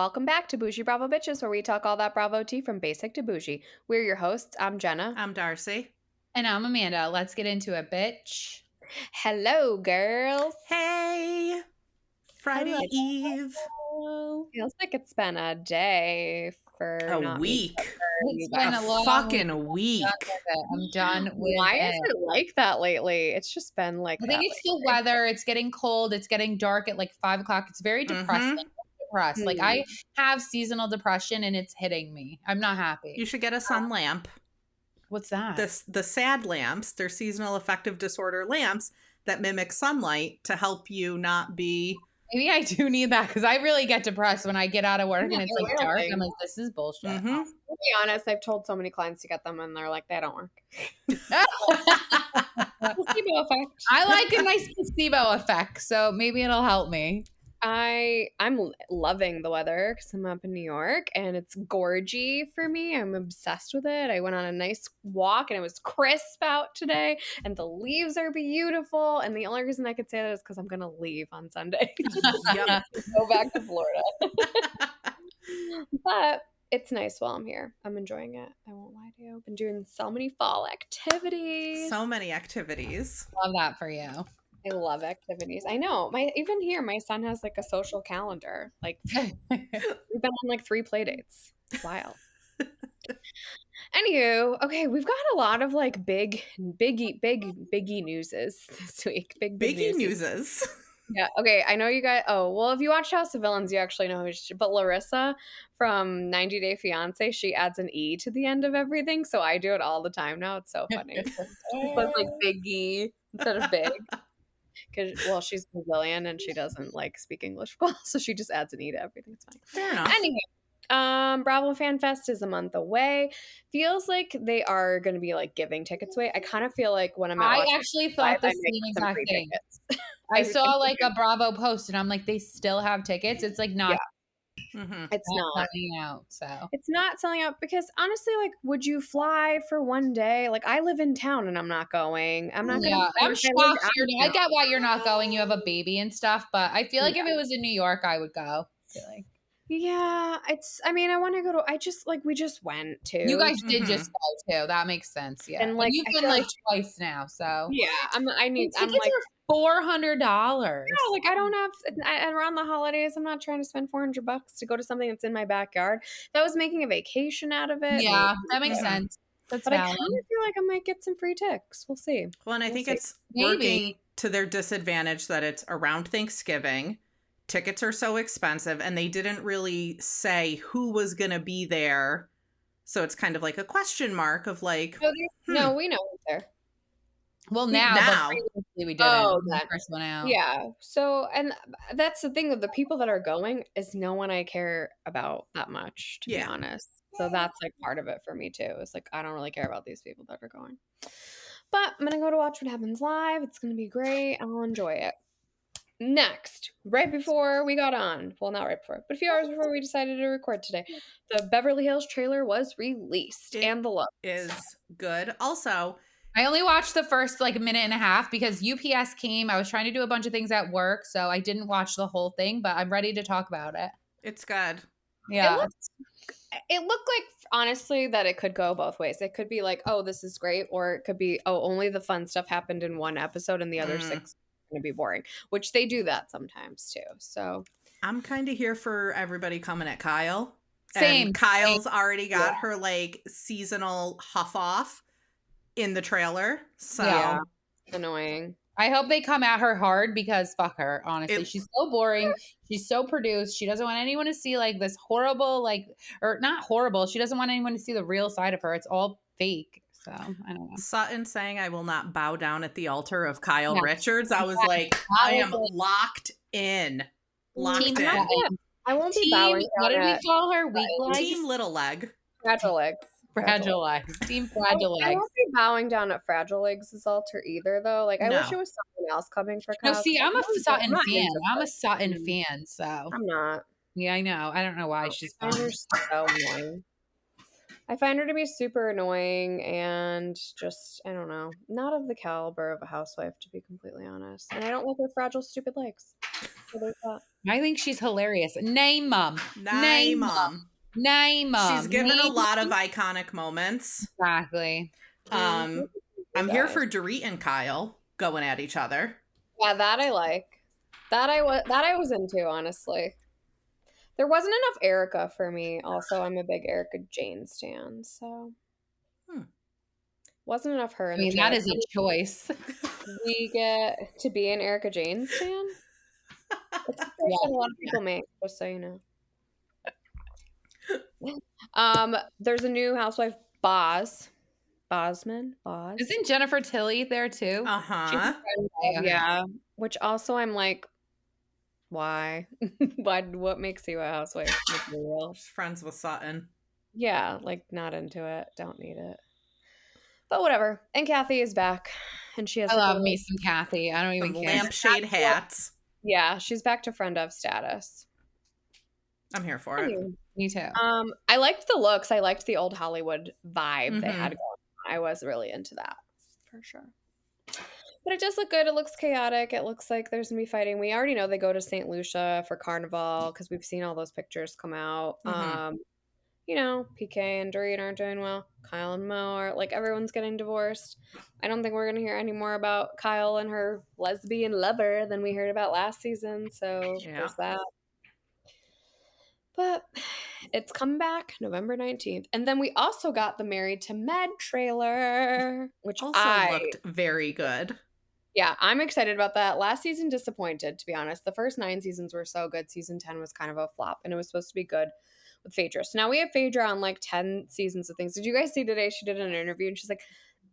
Welcome back to Boujee Bravo Bitches, where we talk all that Bravo tea from basic to bougie. We're your hosts. I'm Jenna. I'm Darcy. And I'm Amanda. Let's get into it, bitch. Hello, girls. Hey, Friday Eve. Feels like it's been a day for A week. It's been a long fucking week. I'm done with Why it. is it like that lately? It's just been like I think it's the weather. It's getting cold. It's getting dark at like 5 o'clock. It's very depressing. Depressed. Like I have seasonal depression and it's hitting me. I'm not happy. You should get a sun lamp. What's that? The SAD lamps. They're seasonal affective disorder lamps that mimic sunlight to help you not be. Maybe I do need that because I really get depressed when I get out of work and it's like dark. I'm like, this is bullshit. To be honest, I've told so many clients to get them and they're like, they don't work. Placebo effect. I like a nice placebo effect, so maybe it'll help me. I'm loving the weather because I'm up in New York and it's gorgy for me. I'm obsessed with it. I went on a nice walk and it was crisp out today and the leaves are beautiful. And the only reason I could say that is because I'm going to leave on Sunday. Go back to Florida. But it's nice while I'm here. I'm enjoying it. I won't lie to you. I've been doing so many fall activities. So many activities. Love that for you. I love activities. I know. Even here, my son has like a social calendar. Like we've been on like 3 play dates. It's wild. Anywho, okay, we've got a lot of like biggie newses this week. Biggie newses. Yeah. Okay. I know you guys. Oh, well, if you watch House of Villains, you actually know who she. But Larsa from 90 Day Fiance, she adds an E to the end of everything. So I do it all the time now. It's so funny. It's like Biggie instead of big. Because, well, she's Brazilian and she doesn't like speak English well, so she just adds an E to everything. It's fine. Fair enough. Anyway, Bravo Fan Fest is a month away. Feels like they are going to be like giving tickets away. I kind of feel like when I'm at I actually thought the same exact thing. I saw like a Bravo post and I'm like, they still have tickets. It's like not. Yeah. It's not selling out. So it's not selling out because honestly, like, would you fly for one day? Like, I live in town and I'm not going. I'm not gonna. I'm shocked. I get why you're not going. You have a baby and stuff, but I feel like if it was in New York, I would go. I feel like. Yeah, I mean, I want to go to. We just went to. You guys did just go too. That makes sense. Yeah, and like you've been like twice now, so yeah. I'm like $400. Yeah, like I don't have. And around the holidays, I'm not trying to spend $400 to go to something that's in my backyard. That was making a vacation out of it. Yeah, that makes sense. But I kind of feel like I might get some free ticks. We'll see. Well, and I think it's working to their disadvantage that it's around Thanksgiving. Tickets are so expensive, and they didn't really say who was going to be there. So it's kind of like a question mark of like, no, we know who's there. Well, now. But previously we didn't. Oh, that first one out. Yeah. So, and that's the thing of the people that are going is no one I care about that much, to be honest. So that's like part of it for me too. It's like I don't really care about these people that are going. But I'm gonna go to watch what happens live. It's gonna be great. I'll enjoy it. Next, right before we got on, well, not right before, but a few hours before we decided to record today, the Beverly Hills trailer was released, and the look is good. Also, I only watched the first like minute and a half because UPS came. I was trying to do a bunch of things at work, so I didn't watch the whole thing, but I'm ready to talk about it. It's good. Yeah. It looked like, honestly, that it could go both ways. It could be like, oh, this is great, or it could be, oh, only the fun stuff happened in one episode and the other 6 are going to be boring, which they do that sometimes too. So I'm kind of here for everybody coming at Kyle. Same. And Kyle's already got her like seasonal huff off in the trailer. So annoying. I hope they come at her hard because fuck her, honestly. She's so boring. She's so produced. She doesn't want anyone to see like this horrible, like, or not horrible. She doesn't want anyone to see the real side of her. It's all fake. So I don't know. Sutton saying I will not bow down at the altar of Kyle Richards. I was like, I am locked in. Locked in. I won't be bowing down. What did we call her? Weak legs? Team Little Leg. Fragile legs. Fragile legs. Team Fragile legs. I won't be bowing down at Fragile Legs' altar either, though. Like, I wish it was someone else coming for Kyle. No, see, I'm a Sutton fan. I'm a Sutton fan, so. I'm not. Yeah, I know. I don't know why she's fun. So annoying. I find her to be super annoying and just, I don't know, not of the caliber of a housewife, to be completely honest. And I don't like her fragile, stupid legs. I think she's hilarious. Name mom. Name mom. Name mom. She's given a lot of iconic moments. Exactly. I'm here for Dorit and Kyle going at each other. Yeah, that I like. That I was into, honestly. There wasn't enough Erica for me. Also, I'm a big Erica Jane stan, so wasn't enough her. I mean, that is a choice. We get to be an Erica Jane stan. It's a choice that a lot of people make, just so you know. There's a new housewife, Bosman. Isn't Jennifer Tilly there too? Yeah. Which also I'm like, why? What makes you a housewife material? She's friends with Sutton. Yeah, like not into it. Don't need it. But whatever. And Kathy is back, and she has. I love me some Kathy. I don't even care. Lampshade hats. Yeah, she's back to friend of status. I'm here for it. Me too. I liked the looks. I liked the old Hollywood vibe they had going. I was really into that for sure. But it does look good. It looks chaotic. It looks like there's gonna be fighting. We already know they go to St. Lucia for Carnival because we've seen all those pictures come out. You know, PK and Dorit aren't doing well. Kyle and Mo are like everyone's getting divorced. I don't think we're gonna hear any more about Kyle and her lesbian lover than we heard about last season. So there's that. But it's come back November 19th. And then we also got the Married to Med trailer, which also looked very good. Yeah, I'm excited about that. Last season disappointed, to be honest. The first 9 seasons were so good. Season 10 was kind of a flop, and it was supposed to be good with Phaedra. So now we have Phaedra on like 10 seasons of things. Did you guys see today? She did an interview, and she's like,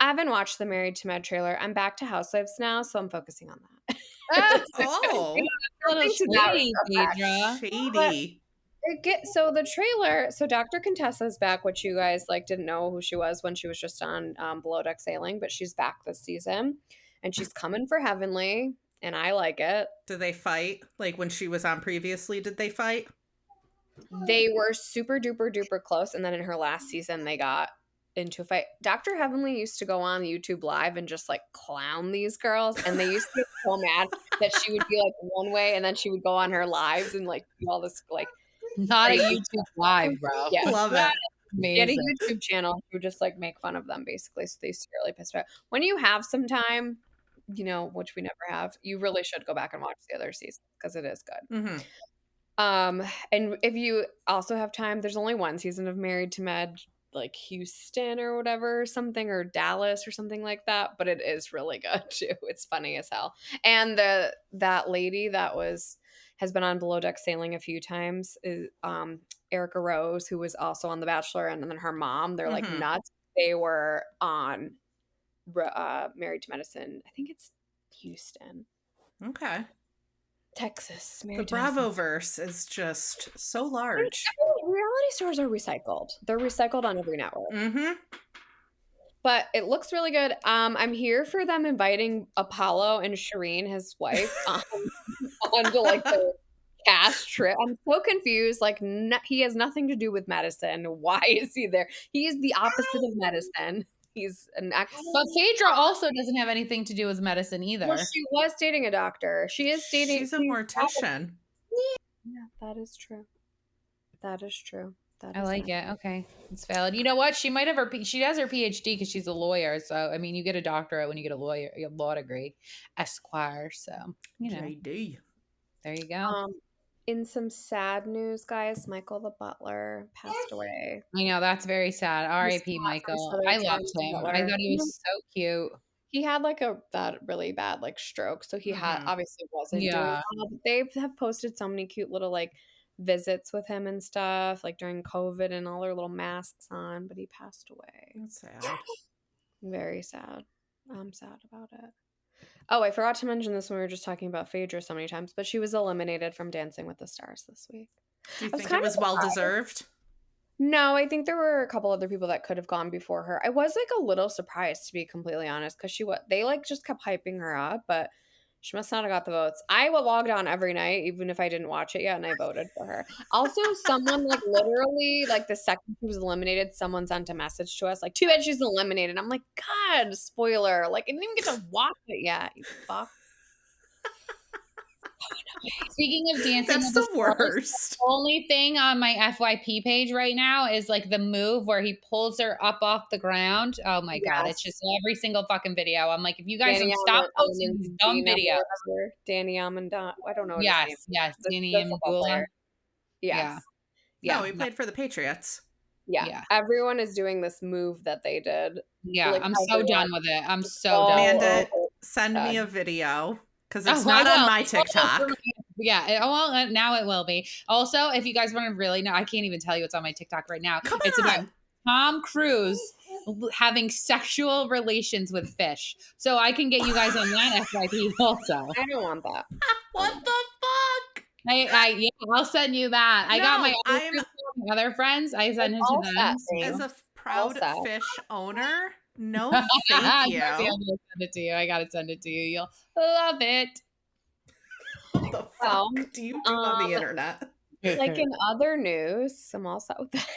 I haven't watched the Married to Med trailer. I'm back to Housewives now, so I'm focusing on that. A little shady, Phaedra. Shady. So the trailer, so Dr. Contessa's back, which you guys like didn't know who she was when she was just on Below Deck Sailing, but she's back this season, and she's coming for Heavenly, and I like it. Do they fight? Like when she was on previously, did they fight? They were super duper duper close, and then in her last season, they got into a fight. Dr. Heavenly used to go on YouTube Live and just like clown these girls, and they used to get so mad that she would be like one way, and then she would go on her lives and like do all this like. Not a YouTube Live, bro. Yeah, love it. Get a YouTube channel who just like make fun of them basically. So they used to get really pissed off. When you have some time, you know, which we never have, you really should go back and watch the other seasons because it is good. And if you also have time, there's only one season of Married to Med, like Houston or whatever, something, or Dallas or something like that. But it is really good too. It's funny as hell. And that lady that has been on Below Deck Sailing a few times is Erica Rose, who was also on The Bachelor, and then her mom. They're like nuts. They were on Married to Medicine. I think it's Houston. Okay. Texas. The Bravoverse is just so large. Reality stars are recycled. They're recycled on every network. But it looks really good. I'm here for them inviting Apollo and Shireen, his wife, onto like the cast trip. I'm so confused. Like he has nothing to do with medicine. Why is he there? He is the opposite of medicine. He's an expert. But Phaedra also doesn't have anything to do with medicine either. Well, she was dating a doctor. She is dating. She's a mortician. Yeah, that is true. That is true. I like it. Okay, it's valid. You know what? She might have she has her PhD because she's a lawyer. So I mean, you get a doctorate when you get a law degree, Esquire. So you know, JD. There you go. In some sad news, guys, Michael the butler passed away. I know, that's very sad. R.I.P. Michael. I loved him. I thought he was so cute. He had like that really bad like stroke, so he had obviously wasn't doing well. But they have posted so many cute little like visits with him and stuff, like during COVID and all their little masks on, but he passed away. That's sad. Very sad. I'm sad about it. Oh, I forgot to mention this when we were just talking about Phaedra so many times, but she was eliminated from Dancing with the Stars this week. Do you think it was well-deserved? No, I think there were a couple other people that could have gone before her. I was like a little surprised, to be completely honest, because they like just kept hyping her up, but she must not have got the votes. I logged on every night, even if I didn't watch it yet, and I voted for her. Also, someone like literally like the second she was eliminated, someone sent a message to us like, "Too bad she's eliminated." I'm like, God, spoiler! Like I didn't even get to watch it yet. You fuck. Speaking of dancing That's with the the stars, worst. the only thing on my FYP page right now is like the move where he pulls her up off the ground. Oh my God. It's Yes. just every single fucking video. I'm like, if you guys Danny don't stop posting these dumb Amandina videos. or whatever. Danny Amandina. I don't know what his name is. Yes. The Danny and football player. Yeah. Yes. No, Yeah. he played for the Patriots. Yeah. Yeah. Everyone is doing this move that they did. Yeah. Like I'm so everyone. done with it. I'm so Oh, done. Amanda, oh, send me God. a video because Oh, it's I not on will. my Oh, TikTok. yeah. Well, now it will be. Also, if you guys want to really know, I can't even tell you what's on my TikTok right now. Come It's about on. Tom Cruise having sexual relations with fish. So I can get you guys on that FYP also. I don't want that. What the fuck? Yeah, I'll send you that. I got my No, other, I'm friends, my other friends. I send it to All them. set, as babe. a proud set. fish owner. No, thank you. I'm gonna send it to you. I gotta send it to you. You'll love it. What the Well, fuck do you do on the internet? like in other news, I'm all set with that.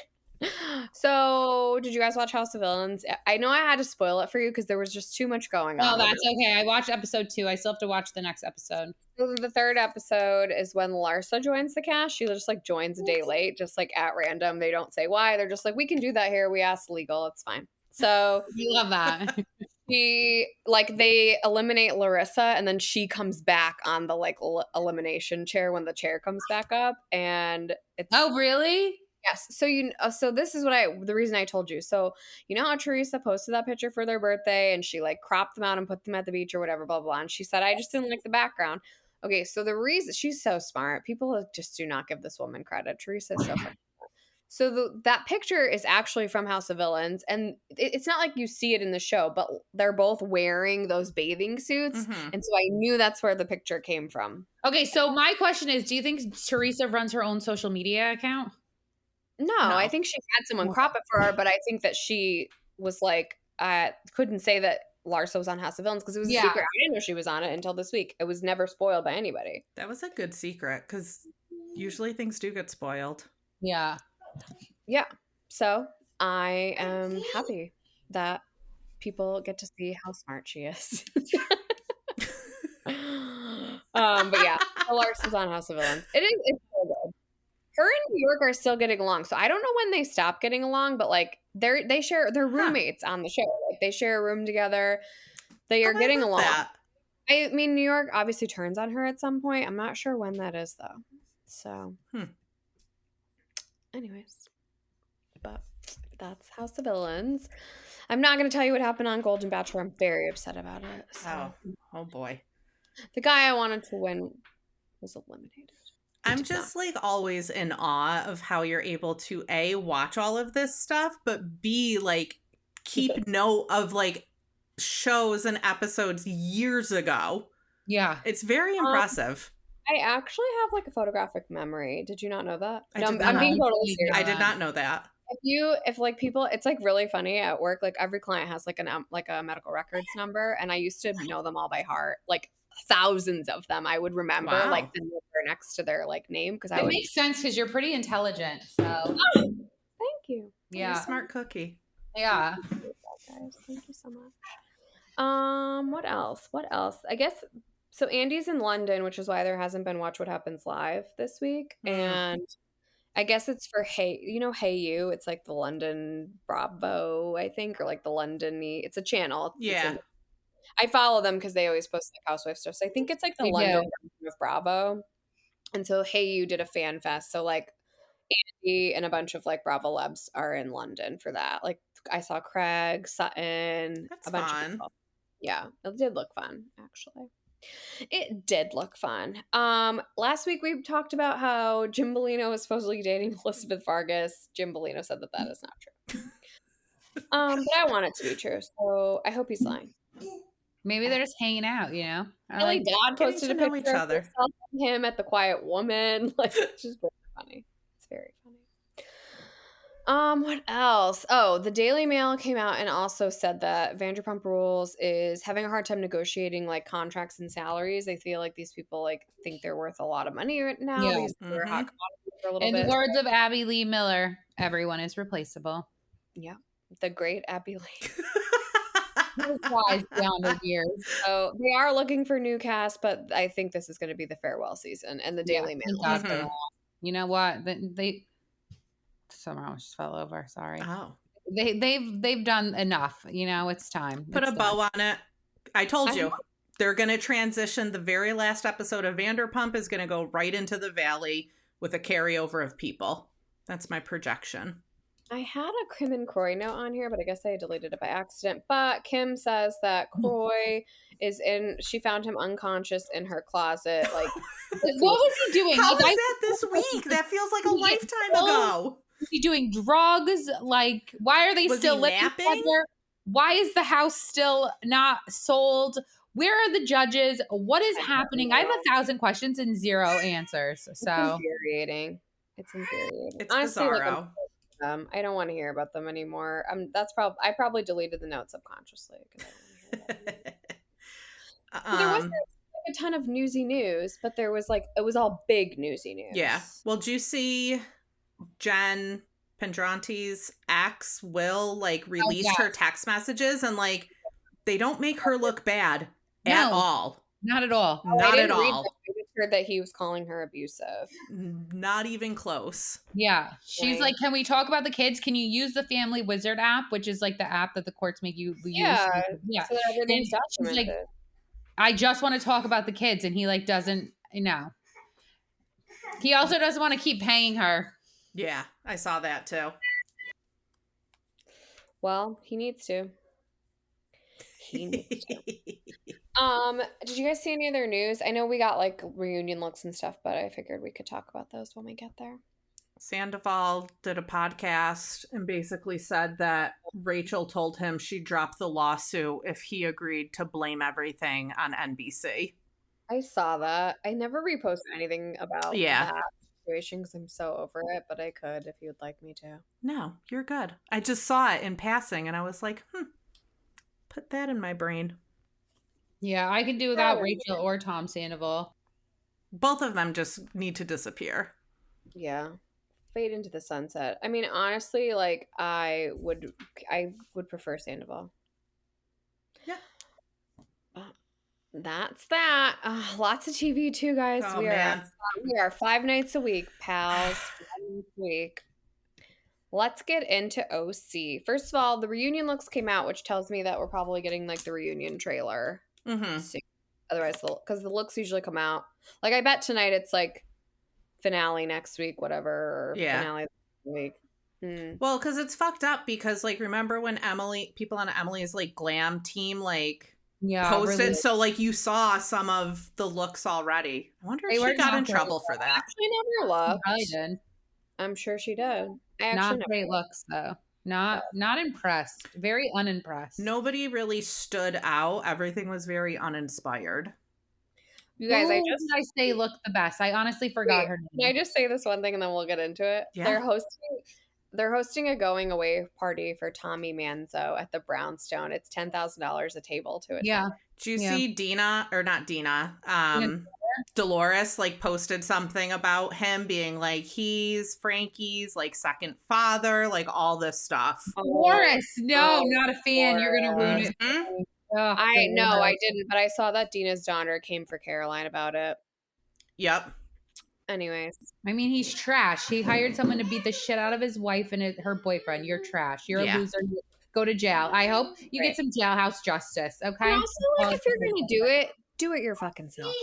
So, did you guys watch House of Villains? I know I had to spoil it for you because there was just too much going on. Oh, that's okay. I watched episode 2. I still have to watch the next episode. So the third episode is when Larsa joins the cast. She just like joins a day late, just like at random. They don't say why. They're just like, we can do that here. We asked legal. It's fine. So You love that. they eliminate Larissa and then she comes back on the like elimination chair when the chair comes back up. And it's Oh, really? yes. So this is the reason I told you. So you know how Teresa posted that picture for their birthday and she like cropped them out and put them at the beach or whatever, blah, blah. And she said, I just didn't like the background. Okay. So the reason she's so smart, people just do not give this woman credit. Teresa is so funny. So that picture is actually from House of Villains, and it's not like you see it in the show, but they're both wearing those bathing suits, and so I knew that's where the picture came from. Okay, so my question is, do you think Teresa runs her own social media account? No, I think she had someone crop it for her, but I think that she was like, couldn't say that Larsa was on House of Villains because it was a secret. I didn't know she was on it until this week. It was never spoiled by anybody. That was a good secret because usually things do get spoiled. Yeah. Yeah. So I am happy that people get to see how smart she is. But yeah, Larsa's on House of Villains. It's so good. Her and New York are still getting along. So I don't know when they stop getting along, but like they're roommates on the show. Like they share a room together. They are getting along. That. I mean, New York obviously turns on her at some point. I'm not sure when that is though. So anyways, but that's House of Villains. I'm not going to tell you what happened on Golden Bachelor. I'm very upset about it. So. Oh boy. The guy I wanted to win was eliminated. I'm just like always in awe of how you're able to A, watch all of this stuff, but B, like keep note of like shows and episodes years ago. Yeah. It's very impressive. I actually have like a photographic memory. Did you not know that? I'm being totally serious. I did not know that. If like people, it's like really funny at work. Like every client has like a medical records number, and I used to know them all by heart. Like thousands of them, I would remember like the number next to their like name because it makes sense because you're pretty intelligent. So thank you. Yeah, you're a smart cookie. Yeah. Guys, thank you so much. What else? I guess. So Andy's in London, which is why there hasn't been Watch What Happens Live this week. And I guess it's for Hey You. It's like the London Bravo, I think, or like the London-y. It's a channel. Yeah. I follow them because they always post like housewife stuff. So I think it's like the London version of Bravo. And so Hey You did a fan fest. So like Andy and a bunch of like Bravo Lebs are in London for that. Like I saw Craig, Sutton, a bunch of people. Yeah, it did look fun, actually. It did look fun. Last week we talked about how Jim Bellino was supposedly dating Elizabeth Vargas. Jim Bellino said that is not true. But I want it to be true, so I hope he's lying. Maybe they're just hanging out, you know? Billy Dodd posted a picture of himself and him at the Quiet Woman. Like, it's just very funny. It's very funny. What else? Oh, the Daily Mail came out and also said that Vanderpump Rules is having a hard time negotiating like contracts and salaries. They feel like these people like think they're worth a lot of money right now because they're hot commodities for a little bit. In the words of Abby Lee Miller, everyone is replaceable. Yeah, the great Abby Lee. wise beyond her years. So they are looking for new cast, but I think this is going to be the farewell season and the Daily Mail. Thank God for that. You know what? They somehow just fell over. Sorry. Oh. They've done enough. You know, it's time. Put a bow on it. I told you. They're going to transition. The very last episode of Vanderpump is going to go right into the Valley with a carryover of people. That's my projection. I had a Kim and Croy note on here, but I guess I deleted it by accident. But Kim says that Croy she found him unconscious in her closet. Like, what was he doing? How was that this week? That feels like a lifetime ago. Was he doing drugs? Like, why are they still living together? Why is the house still not sold? Where are the judges? What is happening? I have 1,000 questions and 0 answers. So it's infuriating. It's infuriating. It's honestly, bizarro. I don't want to hear about them anymore. I probably deleted the note subconsciously. There wasn't a ton of newsy news, but there was it was all big newsy news. Yeah. Well, do you see Jenn Pendrante's ex Will released her text messages and they don't make her look bad at all. Not at all. Not at all. I just heard that he was calling her abusive. Not even close. Yeah. She's like, can we talk about the kids? Can you use the Family Wizard app, which is the app that the courts make you use? Yeah. So that everything's documented. I just want to talk about the kids. And he doesn't, He also doesn't want to keep paying her. Yeah. I saw that too. Well, he needs to. Did you guys see any other news? I know we got reunion looks and stuff, but I figured we could talk about those when we get there. Sandoval did a podcast and basically said that Rachel told him she'd drop the lawsuit if he agreed to blame everything on NBC. I saw that. I never reposted anything about that situation because I'm so over it, but I could if you'd like me to. No, you're good. I just saw it in passing and I was like, put that in my brain. Yeah, I can do without Rachel or Tom Sandoval. Both of them just need to disappear. Yeah. Fade into the sunset. I mean, honestly, I would prefer Sandoval. Yeah. That's that. Lots of TV too, guys. Oh, we are 5 nights a week, pals. 5 nights a week. Let's get into OC. First of all, the reunion looks came out, which tells me that we're probably getting the reunion trailer. Mm-hmm. Otherwise, because the looks usually come out. I bet tonight it's finale next week, whatever. Or finale next week. Well, because it's fucked up because remember when people on Emily's glam team posted, really? So you saw some of the looks already. I wonder if she got in trouble for that. She never looked. She probably did. I'm sure she did. Not great looks though. Not impressed. Very unimpressed. Nobody really stood out. Everything was very uninspired. You guys, I say look the best. I honestly forgot her name. Can I just say this one thing and then we'll get into it? Yeah. They're hosting a going away party for Tommy Manzo at the Brownstone. It's $10,000 a table to attend. Yeah. Do you see Dolores posted something about him being he's Frankie's second father, all this stuff. Dolores, no, not a fan. You're gonna ruin it. Mm-hmm. Oh, I know I didn't, but I saw that Dina's daughter came for Caroline about it. Yep. Anyways, I mean, he's trash. He hired someone to beat the shit out of his wife and her boyfriend. You're trash. You're a loser. Go to jail. I hope you get some jailhouse justice. Okay. And also, if you're gonna do it your fucking self.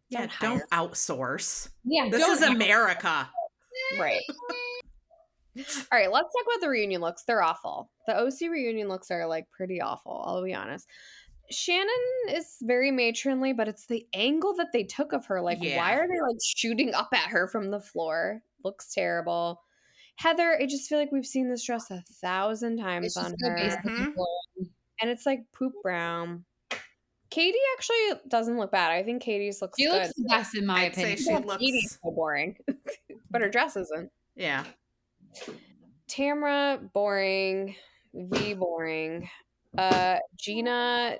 Yeah, don't outsource. Yeah, this is America. Right. All right, let's talk about the reunion looks. They're awful. The OC reunion looks are pretty awful, I'll be honest. Shannon is very matronly, but it's the angle that they took of her. Why are they shooting up at her from the floor? Looks terrible. Heather, I just feel like we've seen this dress 1,000 times on her. And it's poop brown. Katie actually doesn't look bad. I think Katie's looks good. She looks the best in my opinion. Katie's so boring. But her dress isn't. Yeah. Tamra, boring. V, boring. Gina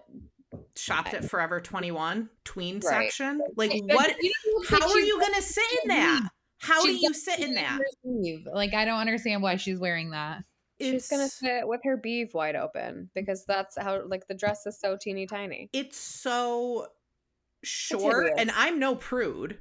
shopped at Forever 21 tween section. What? How are you gonna sit in that? How do you sit in that? I don't understand why she's wearing that. She's gonna sit with her beeve wide open because that's how, like, the dress is so teeny tiny. It's so It's short, hideous. and I'm no prude,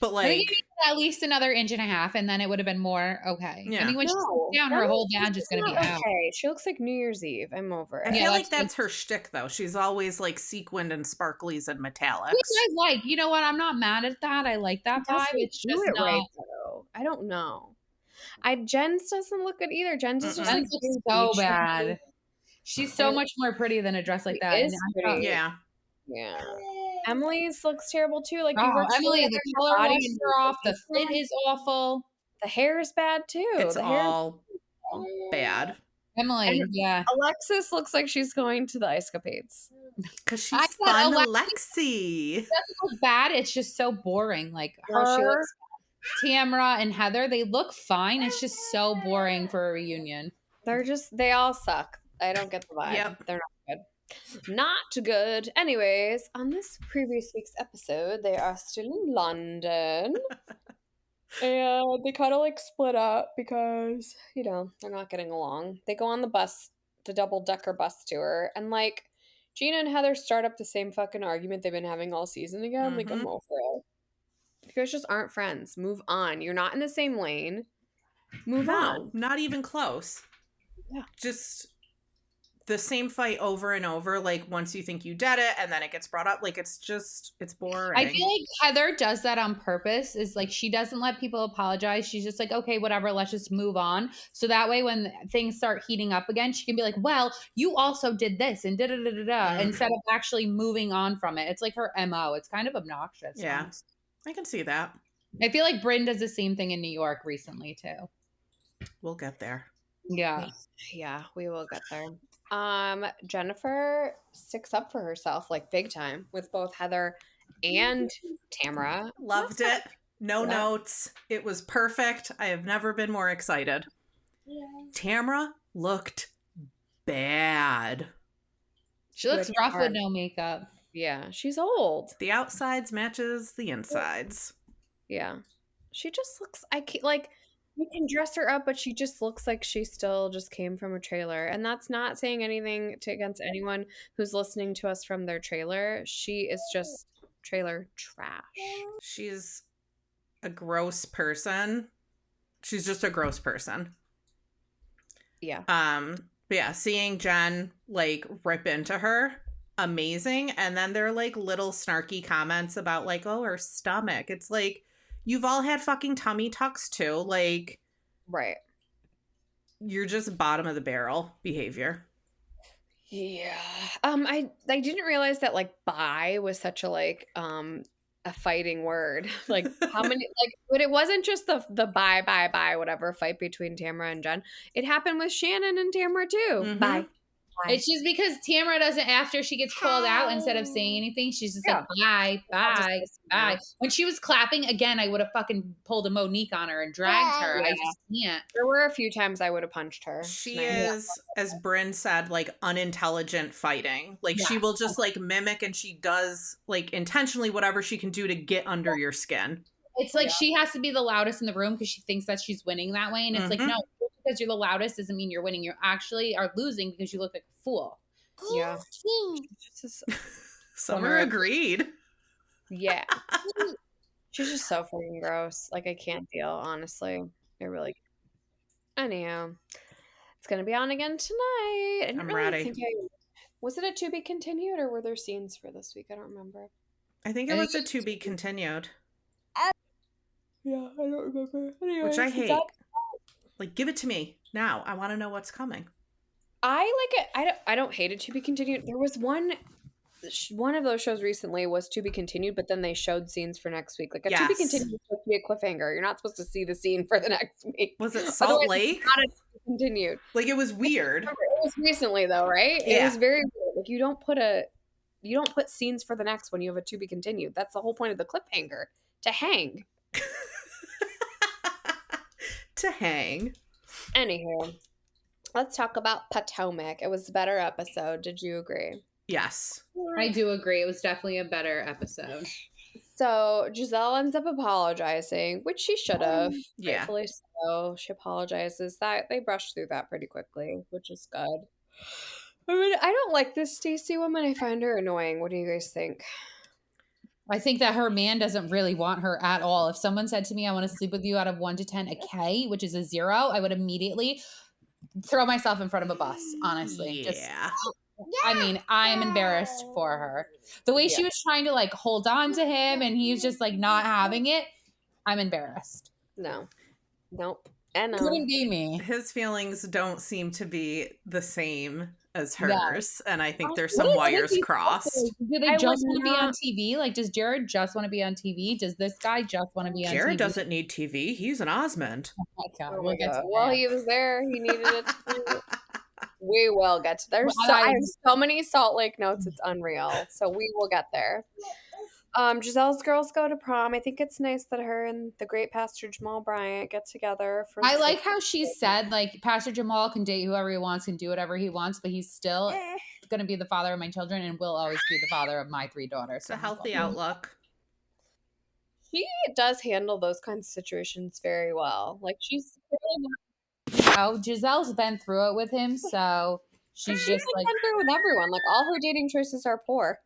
but I think like, you needed at least another inch and a half, and then it would have been more okay. I yeah. think when she No, sits down, her no, whole this badge is is going to be not out. okay. She looks like New Year's Eve. I'm over I it. Yeah, feel like that's her shtick, though. She's always like sequined and sparklies and Which metallics. I like. You know what? I'm not mad at that. I like that She vibe. doesn't It's do just it right not. though. I don't know. Jen's doesn't look good either. Jen's is just like Jen's looks very so beachy. bad. She's so much more pretty than a dress like She that. And is I thought, pretty. Yeah. Yeah. Emily's looks terrible too. Like you oh, worked really Emily, hard the on color your body washed and her off. The fit your is awful. the hair is bad too. It's The hair all bad. Emily, and yeah. Alexis looks like she's going to the ice capades. Because I she's thought fun, Alexis Alexi. doesn't look bad. It's just so boring. Like No, she her, looks Tamra, and Heather, they look fine. It's just so boring for a reunion. they all suck. I don't get the vibe. Yep. They're not good. Not good. Anyways, on this previous week's episode, they are still in London. And they kind of like split up because, they're not getting along. They go on the bus, the double-decker bus tour, and like Gina and Heather start up the same fucking argument they've been having all season again. Like, I'm over it. You guys just aren't friends. Move on. You're not in the same lane. Move on. Not even close. Yeah. Just the same fight over and over. Like once you think you did it and then it gets brought up. Like it's boring. I feel like Heather does that on purpose. Is like she doesn't let people apologize. She's just like, okay, whatever, let's just move on. So that way when things start heating up again, she can be like, well, you also did this and da-da-da-da-da, instead of actually moving on from it. It's like her MO. It's kind of obnoxious. Yeah. Honestly. I can see that. I feel like Brynn does the same thing in New York recently too. We'll get there. Yeah. Yeah, we will get there. Jennifer sticks up for herself like big time with both Heather and Tamra. Loved it. No notes. It was perfect. I have never been more excited. Tamra looked bad. She looks rough with no makeup. Yeah, she's old. The outsides matches the insides. Yeah. She just looks, you can dress her up, but she just looks like she still just came from a trailer. And that's not saying anything against anyone who's listening to us from their trailer. She is just trailer trash. She's a gross person. She's just a gross person. Yeah. But yeah, seeing Jenn like rip into her, amazing. And then there are like little snarky comments about like, oh, her stomach. It's like, you've all had fucking tummy tucks too. Like, right. You're just bottom of the barrel behavior. Yeah. I didn't realize that like bi was such a a fighting word. Like how many but it wasn't just the bi whatever fight between Tamra and Jenn. It happened with Shannon and Tamra too. Bye. It's just because Tamra doesn't, after she gets called out, instead of saying anything, she's just like, bye. When she was clapping, again, I would have fucking pulled a Monique on her and dragged her. Yeah. I just can't. There were a few times I would have punched her. She is, as Brynn said, like unintelligent fighting. Like she will just like mimic, and she does like intentionally whatever she can do to get under your skin. It's like she has to be the loudest in the room because she thinks that she's winning that way. And it's like, no, because you're the loudest doesn't mean you're winning. You actually are losing because you look like a fool. Yeah. Summer agreed. Yeah. She's just so freaking gross. Like, I can't deal, honestly. I really. Anyhow, it's going to be on again tonight. I'm ready. Was it a to be continued or were there scenes for this week? I don't remember. I think it was a to be continued. Yeah, I don't remember. Anyways, which I hate. Like, give it to me now. I want to know what's coming. I like it. I don't hate it to be continued. There was one of those shows recently was to be continued, but then they showed scenes for next week. Like to be continued is supposed to be a cliffhanger. You're not supposed to see the scene for the next week. Was it Salt Lake? Not a to be continued. Like it was weird. It was recently though, right? Yeah. It was very weird. Like you don't put scenes for the next one. You have a to be continued. That's the whole point of the cliffhanger, to hang. To hang. Anywho, let's talk about Potomac. It was a better episode. Did you agree? Yes. I do agree. It was definitely a better episode. So Gizelle ends up apologizing, which she should have. Yeah. Rightfully so. She apologizes. That they brushed through that pretty quickly, which is good. I mean, I don't like this Stacey woman. I find her annoying. What do you guys think? I think that her man doesn't really want her at all. If someone said to me, I want to sleep with you out of 1 to 10, a K, which is a 0, I would immediately throw myself in front of a bus, honestly. Yeah. I mean, I'm embarrassed for her. The way she was trying to like hold on to him and he's just like not having it, I'm embarrassed. No. Nope. And couldn't be me. His feelings don't seem to be the same as hers, and I think there's some What wires crossed. Do they just want to be on TV? Like, does Jared just want to be on TV? Does this guy just want to be on TV? Jared doesn't need TV. He's an Osmond. Oh my God. Oh my God. Well, he was there. He needed it too. We will get to there. I have so many Salt Lake notes. It's unreal. So we will get there. Gizelle's girls go to prom. I think it's nice that her and the great Pastor Jamal Bryant get together. I like how she said, like, Pastor Jamal can date whoever he wants, can do whatever he wants, but he's still going to be the father of my children and will always be the father of my 3 daughters. It's a healthy outlook. He does handle those kinds of situations very well. Like, she's really not. Gizelle's been through it with him, so she's just like been through it with everyone. Like, all her dating choices are poor.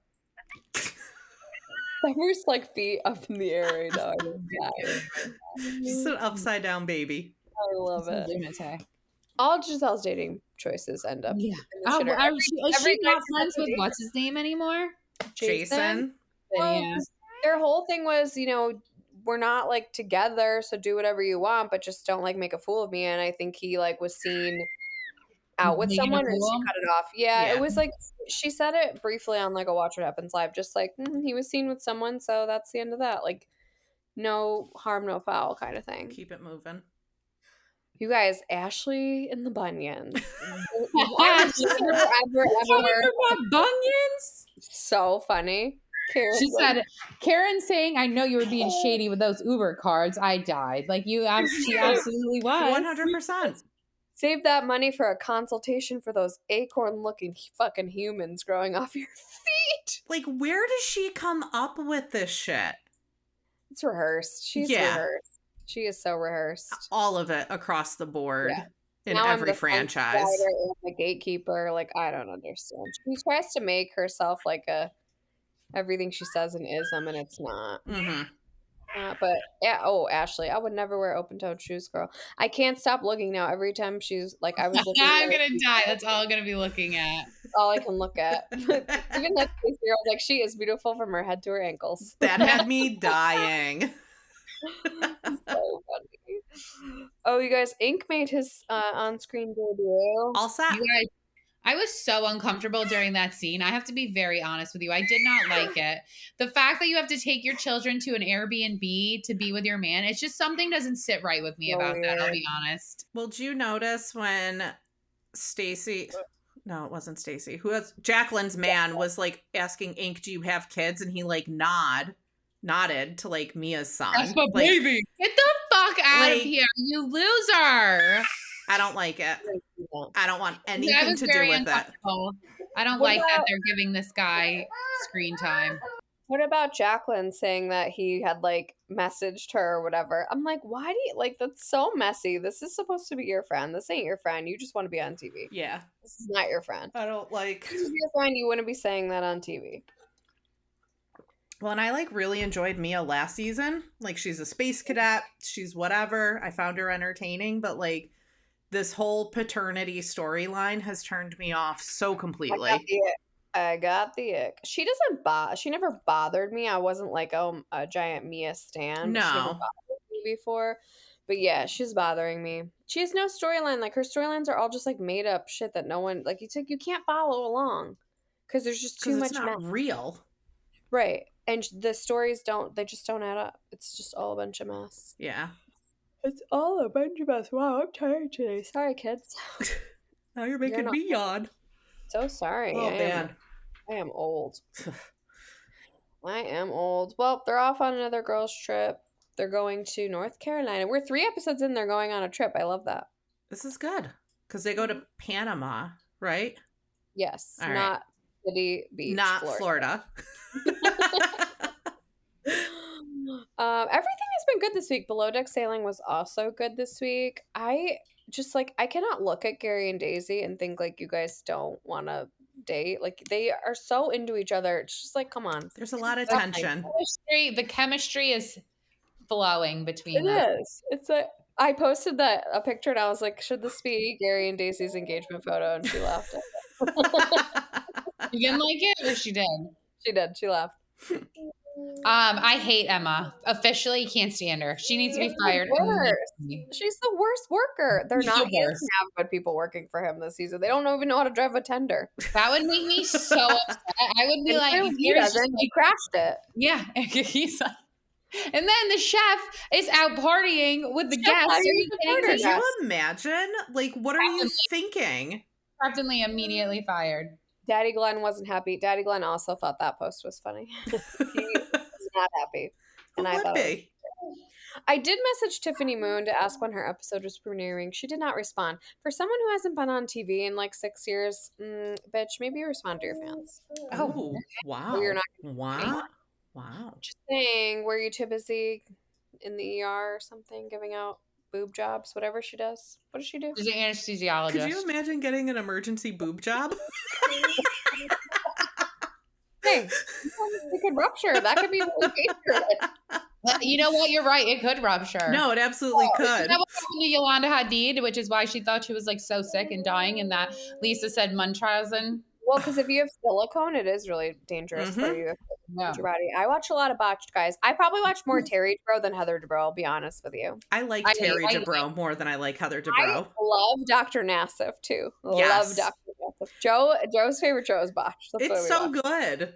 Summer's like feet up in the air right now. Just an upside down baby. I love it. All Gizelle's dating choices end up. Yeah. Is she not friends with what's his name anymore? Jason. Well, yeah. Their whole thing was, you know, we're not like together, so do whatever you want, but just don't like make a fool of me. And I think he like was seen out with someone and she cut it off. Yeah, it was like she said it briefly on like a Watch What Happens Live, just like he was seen with someone, so that's the end of that. Like, no harm, no foul kind of thing. Keep it moving. You guys, Ashley and the Bunions. Bunions? So funny. Karen saying, I know you were being shady with those Uber cards. I died. Like, she absolutely was. 100%. Save that money for a consultation for those acorn-looking fucking humans growing off your feet. Like, where does she come up with this shit? It's rehearsed. She's rehearsed. She is so rehearsed. All of it across the board in every franchise. And the gatekeeper. Like, I don't understand. She tries to make herself like everything she says an ism, and it's not. Mm-hmm. But yeah, Ashley, I would never wear open-toed shoes, girl. I can't stop looking now. Every time she's like, I was looking. I'm gonna die. That's all I'm gonna be looking at. That's all I can look at. Even that girl, like, she is beautiful from her head to her ankles. That had me dying. So funny. Oh, you guys, Ink made his on-screen debut. All set. You guys, I was so uncomfortable during that scene. I have to be very honest with you. I did not like it. The fact that you have to take your children to an Airbnb to be with your man, it's just something doesn't sit right with me about that. I'll be honest. Well, did you notice when Stacey, no, it wasn't Stacey, Jacqueline's man was like asking Ink, do you have kids? And he like nodded to like Mia's son. That's my baby. Get the fuck out of here, you loser. I don't like it. I don't want anything to do with it. I don't like that they're giving this guy screen time. What about Jacqueline saying that he had like messaged her or whatever? I'm like, why do you like that's so messy? This is supposed to be your friend. This ain't your friend. You just want to be on TV. Yeah. This is not your friend. I don't like. This is your friend. You wouldn't be saying that on TV. Well, and I like really enjoyed Mia last season. Like, she's a space cadet. She's whatever. I found her entertaining, but like this whole paternity storyline has turned me off so completely. I got the ick. She never bothered me. I wasn't like a giant Mia stan. No. She never bothered me before. But yeah, she's bothering me. She has no storyline. Like, her storylines are all just like made up shit that no one like. You can't follow along because there's just too much. It's not real, right? And the stories don't add up. It's just all a bunch of mess. Yeah. It's all a bunch of mess. Wow, I'm tired today. Sorry, kids. Now you're making me yawn. So sorry. Oh, man. I am old. I am old. Well, they're off on another girls' trip. They're going to North Carolina. We're 3 episodes in. They're going on a trip. I love that. This is good. Because they go to Panama, right? Yes. All not City Beach, not Florida. Everything has been good this week. Below Deck Sailing was also good this week. I just like I cannot look at Gary and Daisy and think like you guys don't want to date. Like they are so into each other. It's just like, come on. There's a lot of The tension. the chemistry is flowing between It them. is. It's a. I posted a picture and I was like, should this be Gary and Daisy's engagement photo? And she laughed. You didn't like it, or she did? She did. She laughed. I hate Emma. Officially, can't stand her. She needs to be fired. She's the worst worker. They're She's not. the He doesn't worst. have good people working for him this season. They don't even know how to drive a tender. That would make me so upset. I would be And like, clearly he doesn't. He crashed it. Yeah, he's like, and then the chef is out partying with the Chef, guests. how Are do you you kidding Could me? you imagine? Like, what are you thinking? Captain Lee immediately fired. Daddy Glenn wasn't happy. Daddy Glenn also thought that post was funny. He was not happy. And I thought it was. I did message Tiffany Moon to ask when her episode was premiering. She did not respond. For someone who hasn't been on TV in like 6 years, bitch, maybe respond to your fans. Oh, wow. Or you're not. Wow. Just saying, were you too busy in the ER or something, giving out boob jobs, whatever she does? What does she do? She's an anesthesiologist. Could you imagine getting an emergency boob job? Hey, it could rupture. That could be really dangerous. You know what? You're right. It could rupture. No, it absolutely could. Isn't that what happened to Yolanda Hadid, which is why she thought she was like so sick and dying, and that Lisa said Munchausen. Well, because if you have silicone, it is really dangerous for you. Your body. I watch a lot of Botched, guys. I probably watch more Terry Dubrow than Heather Dubrow. I'll be honest with you. I like Terry Dubrow more than I like Heather Dubrow. I love Dr. Nassif too. Yes. Love Dr. Nassif. Joe's favorite show is Botched. That's it's so good.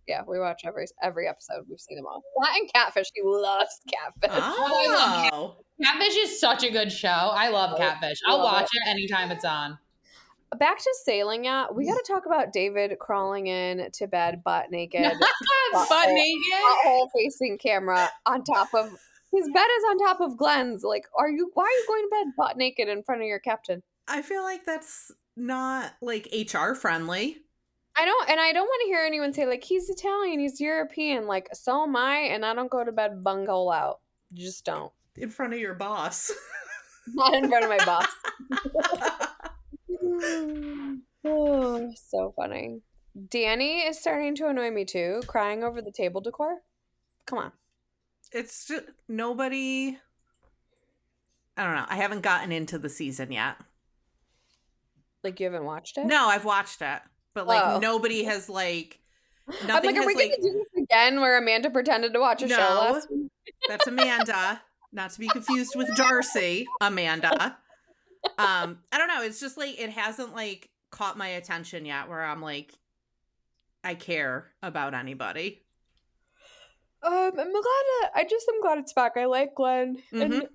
Yeah, we watch every episode. We've seen them all. That and Catfish. He loves Catfish. Oh. Catfish is such a good show. I love Catfish. I'll watch it anytime it's on. Back to Sailing Yacht. We got to talk about David crawling in to bed butt naked. Butt naked? Hole facing camera on top of his bed is on top of Glenn's. Like, why are you going to bed butt naked in front of your captain? I feel like that's not like HR friendly. I don't want to hear anyone say like he's Italian, he's European. Like, so am I, and I don't go to bed bunghole out. You just don't. In front of your boss. Not in front of my boss. Oh, so funny. Danni is starting to annoy me too, crying over the table decor. Come on. It's just nobody. I don't know. I haven't gotten into the season yet. Like, you haven't watched it? No, I've watched it. But like nobody has like nothing. I'm like, are we like, gonna do this again where Amanda pretended to watch a show last week? That's Amanda. Not to be confused with Darcy. Amanda. I don't know. It's just like it hasn't like caught my attention yet where I'm like I care about anybody. I'm glad it's back. I like Glenn. And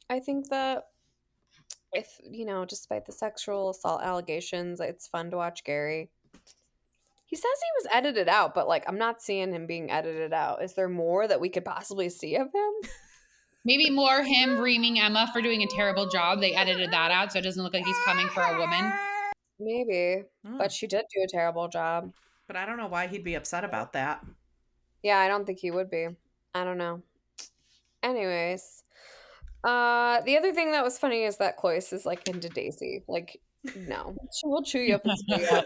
I think that if, despite the sexual assault allegations, it's fun to watch Gary. He says he was edited out, but like I'm not seeing him being edited out. Is there more that we could possibly see of him? Maybe more him reaming Emma for doing a terrible job. They edited that out so it doesn't look like he's coming for a woman. Maybe. But she did do a terrible job. But I don't know why he'd be upset about that. Yeah, I don't think he would be. I don't know. Anyways. The other thing that was funny is that Cloyce is like into Daisy. Like, no. She will chew you up and spit you out.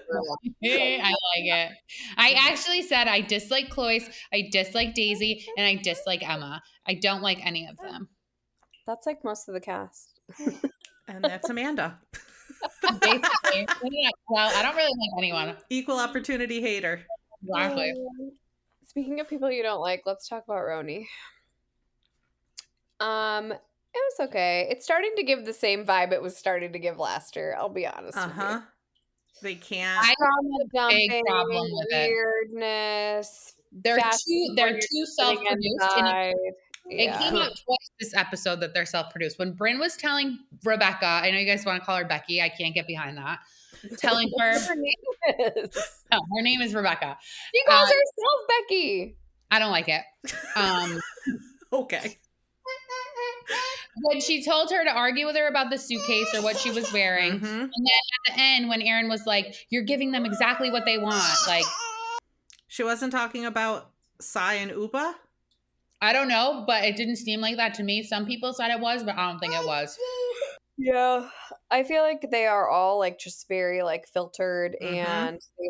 I like it. I actually said I dislike Cloyce, I dislike Daisy, and I dislike Emma. I don't like any of them. That's like most of the cast. And that's Amanda. Basically. Well, I don't really like anyone. Equal opportunity hater. Exactly. Speaking of people you don't like, let's talk about Roni. It was okay. It's starting to give the same vibe it was starting to give last year. I'll be honest with you. They can't. I have a big Dumping, problem with weirdness. They're too self-produced. It came out twice this episode that they're self-produced. When Brynn was telling Rebecca, I know you guys want to call her Becky. I can't get behind that. Telling her her name is. No, her name is Rebecca. She calls herself Becky. I don't like it. Okay. When she told her to argue with her about the suitcase or what she was wearing, and then at the end when Aaron was like, "You're giving them exactly what they want," like she wasn't talking about Sai and Upa. I don't know, but it didn't seem like that to me. Some people said it was, but I don't think it was. Yeah. I feel like they are all like just very like filtered and they,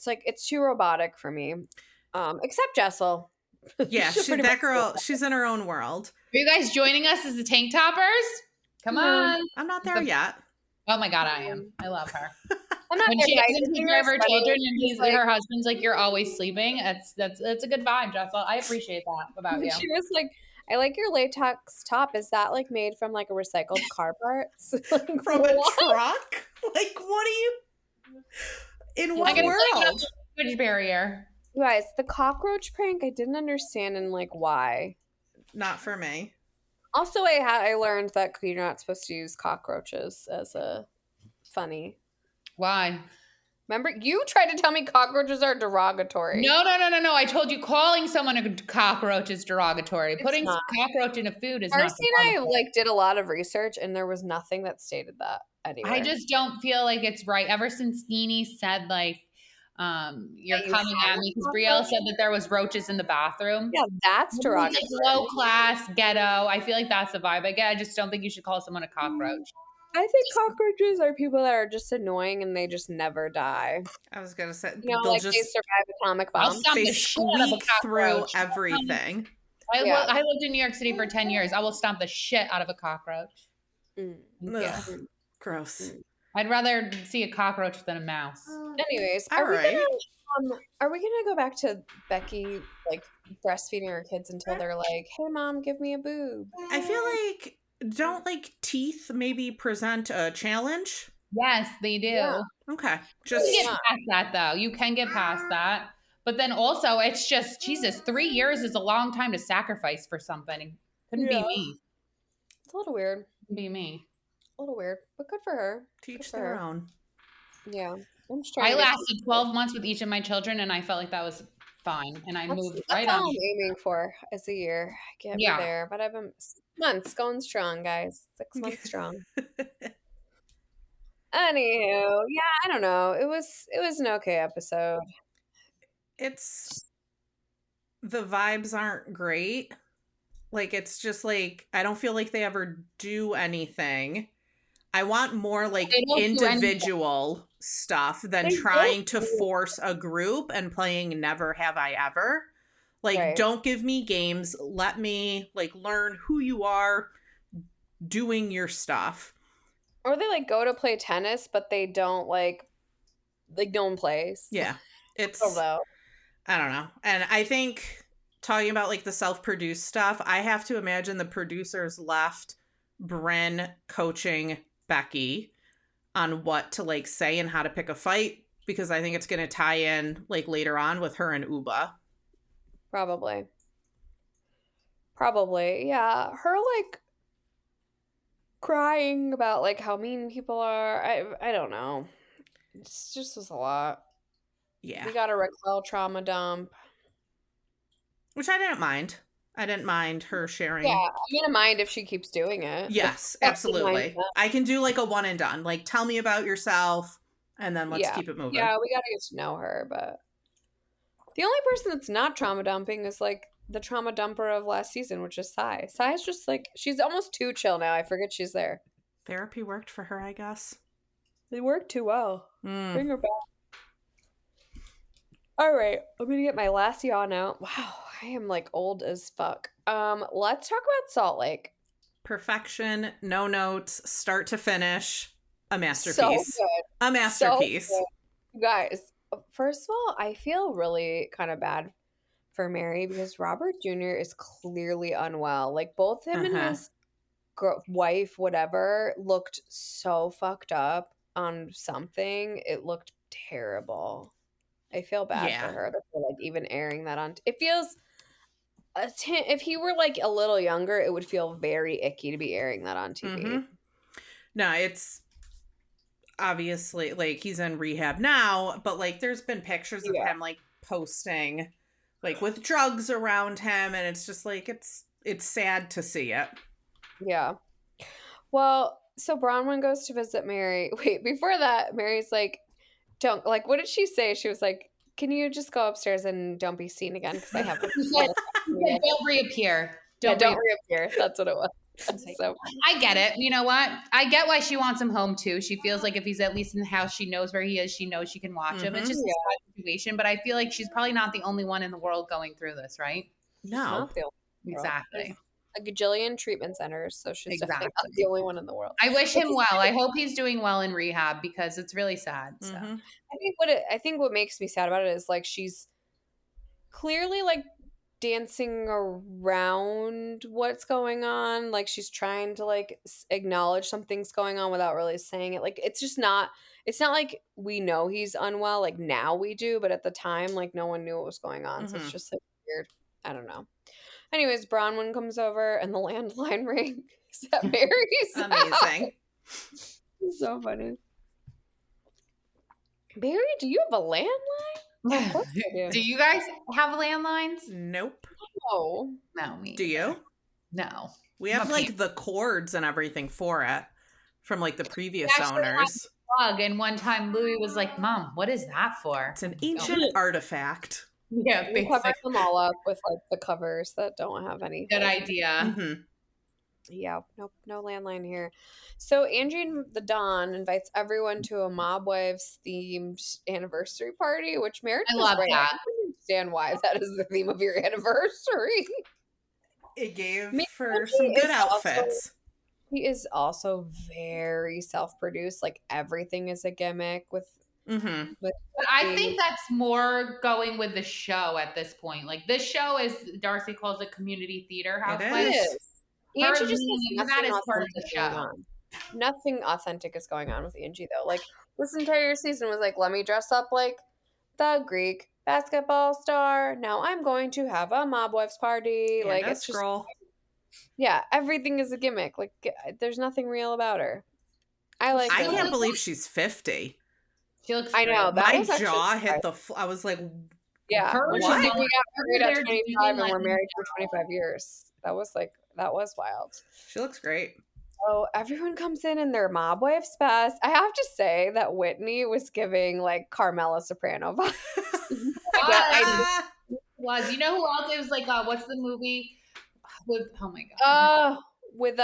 like it's too robotic for me. Except Jessel. Yeah, that girl, she's in her own world. Are you guys joining us as the tank toppers? Come on. I'm not there yet. Oh my God, I am. I love her. I'm not when there, she doesn't take care of her children and like, her husband's like, you're always sleeping. That's a good vibe, Jessel. I appreciate that about you. She was like, I like your latex top. Is that like made from like a recycled car parts? Like, from a truck? Like, what are you? In what world? Language barrier. You guys, the cockroach prank, I didn't understand and like why. Not for me. Also, I learned that you're not supposed to use cockroaches as a funny. Why? Remember, you tried to tell me cockroaches are derogatory. No. I told you calling someone a cockroach is derogatory. Putting cockroach in a food is Darcy not and I like did a lot of research, and there was nothing that stated that anywhere. I just don't feel like it's right. Ever since Danni said like, you're coming at me because Brielle said that there was roaches in the bathroom. Yeah, that's derogatory. Like low class, ghetto. I feel like that's the vibe I get. I just don't think you should call someone a cockroach. I think cockroaches are people that are just annoying and they just never die. I was gonna say, you know, like they survive atomic bombs. They squeak through everything. I lived in New York City for 10 years. I will stomp the shit out of a cockroach. Yeah. Gross. I'd rather see a cockroach than a mouse. Anyways, are we gonna go back to Becky like breastfeeding her kids until they're like, "Hey, mom, give me a boob"? I feel like don't like teeth maybe present a challenge? Yes, they do. Yeah. Okay, just get past that though. You can get past that, but then also it's just Jesus. 3 years is a long time to sacrifice for something. Couldn't be me. It's a little weird. Couldn't be me. A little weird, but good for her. Teach their own. Yeah. I lasted 12 months with each of my children, and I felt like that was fine. And I moved right on. That's all I'm aiming for as a year. I can't be there, but I've been 6 months going strong, guys. 6 months strong. Anywho, yeah, I don't know. It was an okay episode. It's the vibes aren't great. Like it's just like I don't feel like they ever do anything. I want more like individual stuff than trying to force a group and playing Never Have I Ever. Like, don't give me games. Let me like learn who you are doing your stuff. Or they like go to play tennis, but they don't like no one plays. Yeah. It's I don't know. And I think talking about like the self-produced stuff, I have to imagine the producers left Brynn coaching Becky on what to like say and how to pick a fight because I think it's going to tie in like later on with her and Uba. Probably. Yeah. Her like crying about like how mean people are. I don't know. It's just was a lot. Yeah. We got a Raquel trauma dump. Which I didn't mind. I didn't mind her sharing. Yeah, I'm gonna mind if she keeps doing it. Yes, absolutely. I can do like a one and done. Like, tell me about yourself, and then let's keep it moving. Yeah, we gotta get to know her, but the only person that's not trauma dumping is like the trauma dumper of last season, which is Sai. Sai's just like she's almost too chill now. I forget she's there. Therapy worked for her, I guess. It worked too well. Bring her back. All right, I'm gonna get my last yawn out. Wow, I am like old as fuck. Let's talk about Salt Lake. Perfection, no notes, start to finish, a masterpiece. So good. A masterpiece. So good. Guys, first of all, I feel really kind of bad for Mary because Robert Jr. is clearly unwell. Like both him and his wife, whatever, looked so fucked up on something. It looked terrible. I feel bad for her for like even airing that on. It feels if he were like a little younger, it would feel very icky to be airing that on TV. Mm-hmm. No, it's obviously like he's in rehab now, but like there's been pictures of him like posting like with drugs around him, and it's just like it's sad to see it. Yeah. Well, so Bronwyn goes to visit Mary. Wait, before that, Mary's like, don't like what did she say? She was like, can you just go upstairs and don't be seen again because I have Don't reappear. Don't reappear. That's what it was. So I get it. You know what? I get why she wants him home too. She feels like if he's at least in the house, she knows where he is. She knows she can watch him. It's just a sad situation, but I feel like she's probably not the only one in the world going through this, right? No. Exactly. A gajillion treatment centers, so she's definitely not the only one in the world. I wish him well. I hope he's doing well in rehab because it's really sad. So I think what makes me sad about it is like she's clearly like dancing around what's going on. Like she's trying to like acknowledge something's going on without really saying it. Like it's not like we know he's unwell. Like now we do, but at the time, like no one knew what was going on. So it's just like weird. I don't know. Anyways, Bronwyn comes over and the landline rings at Mary's. Amazing. So funny. Mary, do you have a landline? Of course I do. Do you guys have landlines? Nope. No. No, me. Do you? No. We have like the cords and everything for it from like the previous owners. Plug, and one time Louis was like, "Mom, what is that for?" It's an ancient artifact. Yeah, we cover them all up with like the covers that don't have anything. Good idea. Yeah, no landline here. So Angie and the Don invites everyone to a Mob Wives themed anniversary party, which Meredith I love that. I don't understand why that is the theme of your anniversary. It gave for some good outfits. He is also very self-produced. Like everything is a gimmick with but I think that's more going with the show at this point. Like this show is Darcy calls it community theater housewives. It is. Angie just that is part of the show. Nothing authentic is going on with Angie though. Like this entire season was like, let me dress up like the Greek basketball star. Now I'm going to have a Mob Wives party. And like it's just everything is a gimmick. Like there's nothing real about her. I can't believe she's 50. She looks I know. My jaw hit the I was like, yeah. What? We got married at 25 and we're married for 25 years. That was wild. She looks great. So everyone comes in their Mob Wives best. I have to say that Whitney was giving like Carmela Soprano vibes. Was you know who else? It was like what's the movie with? Oh my god. With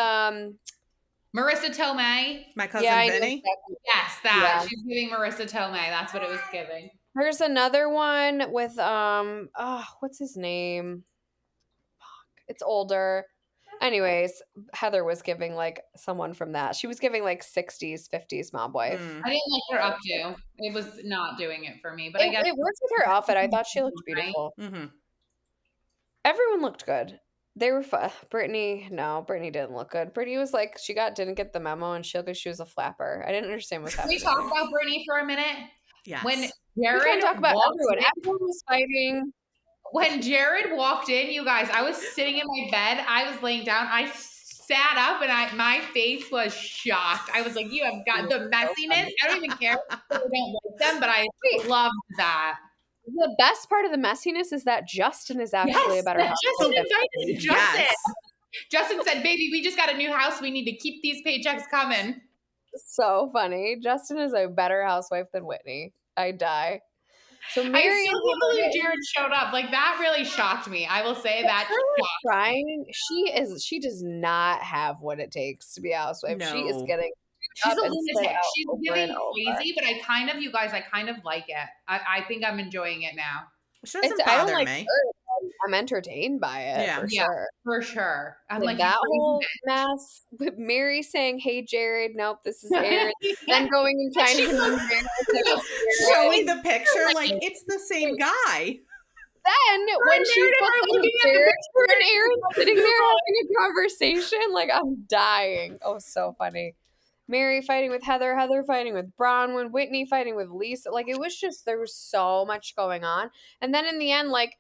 Marissa Tomei. My cousin Vinny. Yes, that. Yeah. She's giving Marissa Tomei. That's what it was giving. There's another one with what's his name? Fuck. It's older. Anyways, Heather was giving like someone from that. She was giving like 60s, 50s Mob Wife. I didn't like her updo. It was not doing it for me, but I guess it worked with her outfit. I thought she looked beautiful. Everyone looked good. They were fun. Brittany didn't look good. Brittany was like, didn't get the memo and she looked like she was a flapper. I didn't understand what's happening. Can we talk about Brittany for a minute? Yes. When Jared we can talk about everyone. Everyone was fighting. When Jared walked in, you guys, I was sitting in my bed. I was laying down. I sat up and my face was shocked. I was like, you have got the messiness. I don't even care if I don't like them, but I loved that. The best part of the messiness is that Justin is actually a better housewife. Justin invited Justin. Yes. Justin said, baby, we just got a new house. We need to keep these paychecks coming. So funny. Justin is a better housewife than Whitney. I die. So Mary, I still can't believe Jared showed up. Like that really shocked me. I will say that. Trying. She does not have what it takes to be a housewife. No. She is getting. She's a lunatic. She's getting crazy, but I kind of like it. I think I'm enjoying it now. She doesn't bother me. Her. I'm entertained by it. For sure. I'm like that whole mess with Mary saying, "Hey, Jared, nope, this is Aaron." Then going and trying to showing the picture like it's the same guy. Then when she was Jared and Aaron sitting there having a conversation, like I'm dying. Oh, so funny. Mary fighting with Heather, Heather fighting with Bronwyn, Whitney fighting with Lisa. Like, it was just, there was so much going on. And then in the end, like,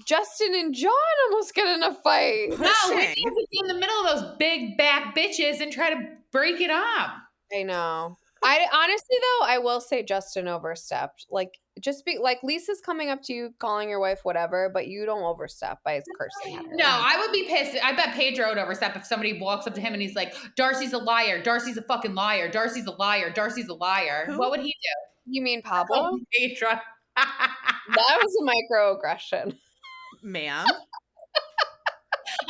Justin and John almost get in a fight. No, Whitney was in the middle of those big back bitches and try to break it up. I know. I honestly, though, I will say Justin overstepped. Like, just be like, Lisa's coming up to you, calling your wife whatever, but you don't overstep by cursing at her. No, I would be pissed. I bet Pedro would overstep if somebody walks up to him and he's like, Darcy's a liar. Darcy's a fucking liar. Darcy's a liar. Darcy's a liar. Who? What would he do? You mean Pablo? Oh, Pedro. That was a microaggression. Ma'am.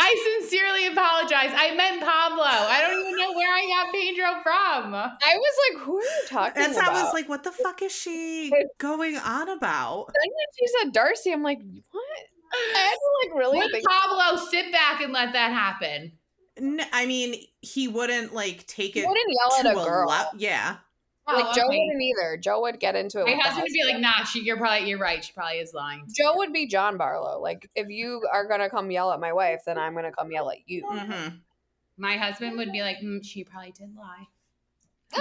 I sincerely apologize. I meant Pablo. I don't even know where I got Pedro from. I was like, who are you talking And about? I was like, what the fuck is she going on about? Then when she said Darcy, I'm like, what? I had to like really Would think. Pablo sit back and let that happen? I mean, he wouldn't like take it. Wouldn't yell at a girl. Yeah. Like Oh, Joe okay. wouldn't either. Joe would get into it. My with the husband would be like, nah, you're right. She probably is lying. Joe would be John Barlow. Like, if you are gonna come yell at my wife, then I'm gonna come yell at you. Mm-hmm. My husband would be like, she probably did lie.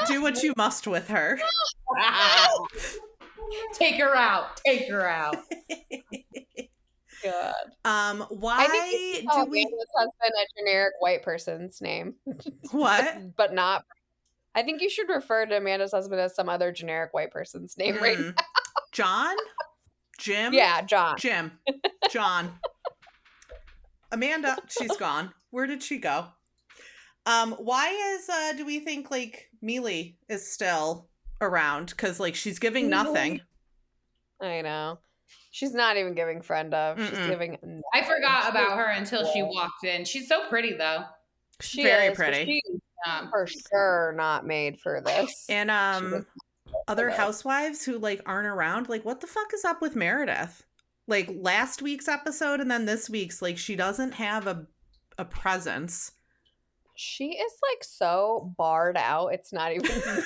Do what you must with her. Take her out. Take her out. God. Why do we? This has been a generic white person's name. What? But not. I think you should refer to Amanda's husband as some other generic white person's name right now. John? Jim? Yeah, John. Jim. John. Amanda, she's gone. Where did she go? Why do we think like Mealy is still around? Because like she's giving nothing. I know. She's not even giving friend of. She's giving nothing. I forgot about her until she walked in. She's so pretty though. She's very pretty. She's for sure not made for this. And other housewives who like aren't around, like what the fuck is up with Meredith? Like last week's episode and then this week's, like she doesn't have a presence. She is like so barred out. It's not even funny.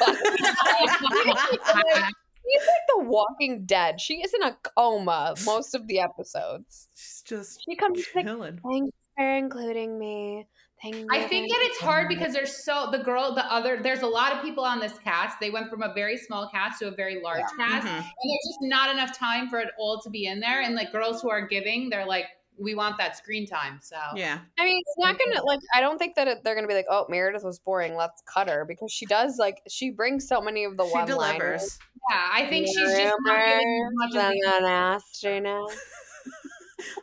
She's like the Walking Dead. She is in a coma most of the episodes. She's just chilling. Like, thanks for including me. I think that it's hard because there's a lot of people on this cast. They went from a very small cast to a very large cast. And there's just not enough time for it all to be in there. And like girls who are giving, they're like, we want that screen time. So yeah. I mean, it's not gonna like. I don't think that they're gonna be like, oh, Meredith was boring. Let's cut her, because she does like. She brings so many of the one-liners. Yeah, I think she's just not giving as much as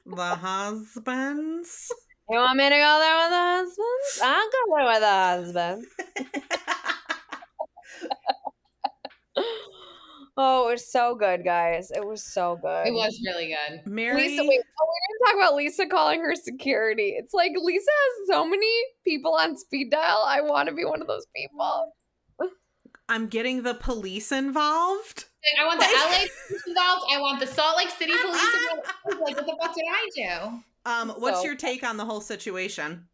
the husbands. You want me to go there with the husbands? I'll go there with the husband. Oh, it was so good, guys. It was so good. It was really good. Lisa, we didn't talk about Lisa calling her security. It's like Lisa has so many people on speed dial. I want to be one of those people. I'm getting the police involved. I want the LA police involved. I want the Salt Lake City police involved. Like, what the fuck did I do? What's your take on the whole situation?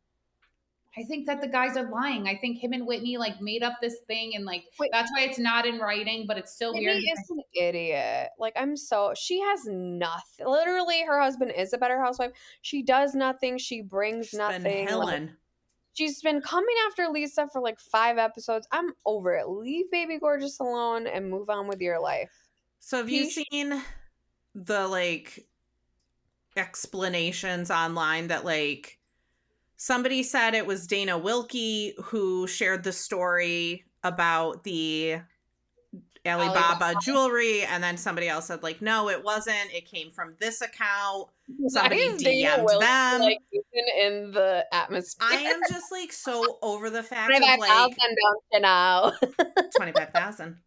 I think that the guys are lying. I think him and Whitney like made up this thing, and like that's why it's not in writing, but it's still weird. Whitney is an idiot. Like, she has nothing. Literally, her husband is a better housewife. She does nothing. She brings nothing. Helen. She's been coming after Lisa for like 5 episodes. I'm over it. Leave Baby Gorgeous alone and move on with your life. So have you seen the like explanations online that like somebody said it was Dana Wilkie who shared the story about the Alibaba jewelry, and then somebody else said like, no, it wasn't. It came from this account. Somebody DM'd them. Like, in the atmosphere. I am just like so over the fact of 25,000, don't you know? 25,000.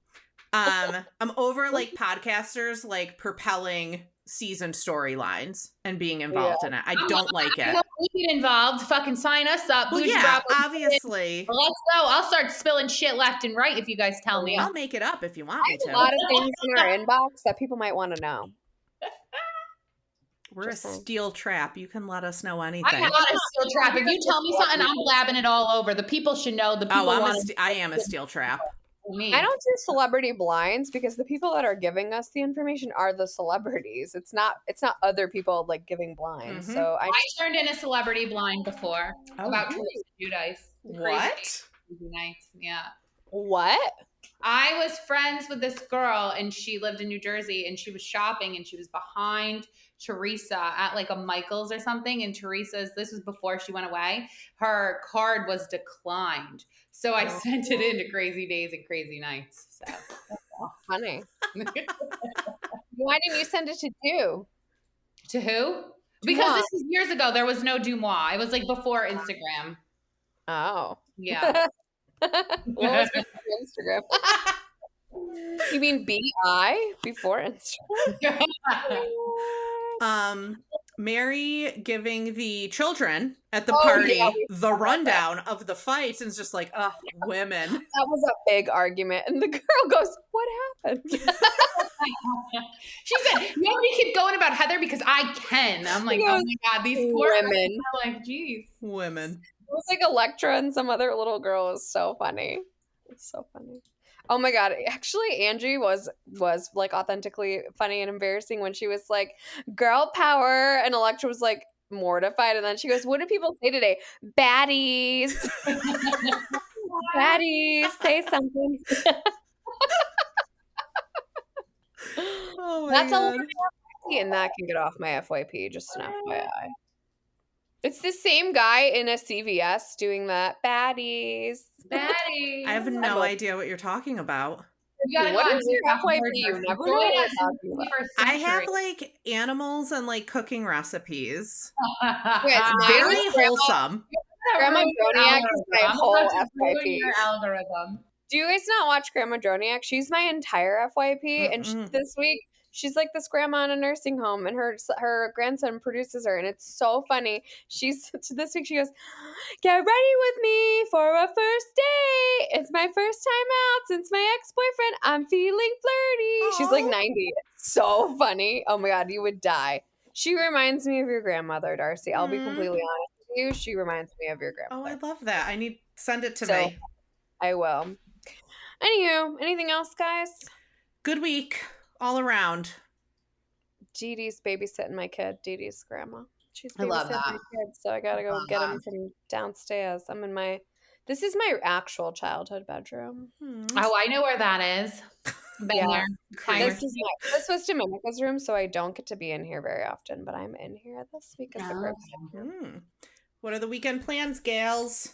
I'm over like podcasters like propelling season storylines and being involved in it. I don't like it. We get involved. Fucking sign us up. Well, Boujee yeah, Bravo obviously. Well, let's go. I'll start spilling shit left and right if you guys tell me. I'll make it up if you want me to. A lot of things in our inbox that people might want to know. We're a steel trap. You can let us know anything. I'm not a steel trap. If you tell me something, I'm blabbing it all over. The people should know. The people I am a steel trap. I don't do celebrity blinds because the people that are giving us the information are the celebrities. It's not other people like giving blinds. Mm-hmm. So I turned in a celebrity blind before about Teresa Giudice. What? Nice. Yeah. What? I was friends with this girl and she lived in New Jersey and she was shopping and she was behind Teresa at like a Michael's or something. And this was before she went away. Her card was declined. So I sent it in to Crazy Days and Crazy Nights. So funny. Why didn't you send it to Do? To who? Because this was years ago. There was no Dumois. It was like before Instagram. Oh. Yeah. What was Instagram? You mean BI before Instagram? Mary giving the children at the party the rundown of the fights, and it's just like, women. That was a big argument. And the girl goes, what happened? She said, nobody keep going about Heather because I can. I'm like, oh my God, these poor women. Are like, geez. Women. It was like Electra and some other little girl. It was so funny. It's so funny. Oh my God. Actually, Angie was like authentically funny and embarrassing when she was like, girl power. And Electra was like mortified. And then she goes, what do people say today? Baddies. Baddies. Say something. Oh my That's God. all. And that can get off my FYP, just an FYI. It's the same guy in a CVS doing that. Baddies. Baddies. I have no idea what you're talking about. What is your FYP? You never know what I'm talking about. I have like animals and like cooking recipes. Very wholesome. Grandma Droniak is my whole FYP. Algorithm. Do you guys not watch Grandma Droniak? She's my entire FYP, and this week she's like this grandma in a nursing home, and her grandson produces her, and it's so funny. This week she goes, "Get ready with me for a first date. It's my first time out since my ex-boyfriend. I'm feeling flirty." Aww. She's like 90. It's so funny. Oh my God, you would die. She reminds me of your grandmother, Darcy. I'll be completely honest with you. She reminds me of your grandmother. Oh, I love that. Send it to me. I will. Anywho, anything else, guys? Good week all around. Dee Dee's babysitting my kid. Dee Dee's grandma. She's babysitting my kid, so I gotta go get him from downstairs. This is my actual childhood bedroom. Oh, I know where that is. There. This was Domenica's room, so I don't get to be in here very often, but I'm in here this week as the crib. What are the weekend plans, gals?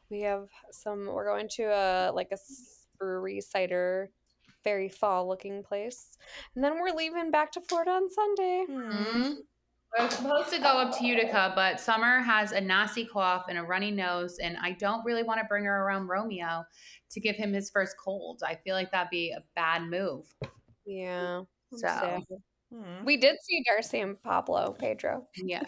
We have we're going to a brewery cider, very fall looking place. And then we're leaving back to Florida on Sunday. We're supposed to go up to Utica, but Summer has a nasty cough and a runny nose, and I don't really want to bring her around Romeo to give him his first cold. I feel like that'd be a bad move. Yeah. So we did see Darcy and Pedro. Yeah.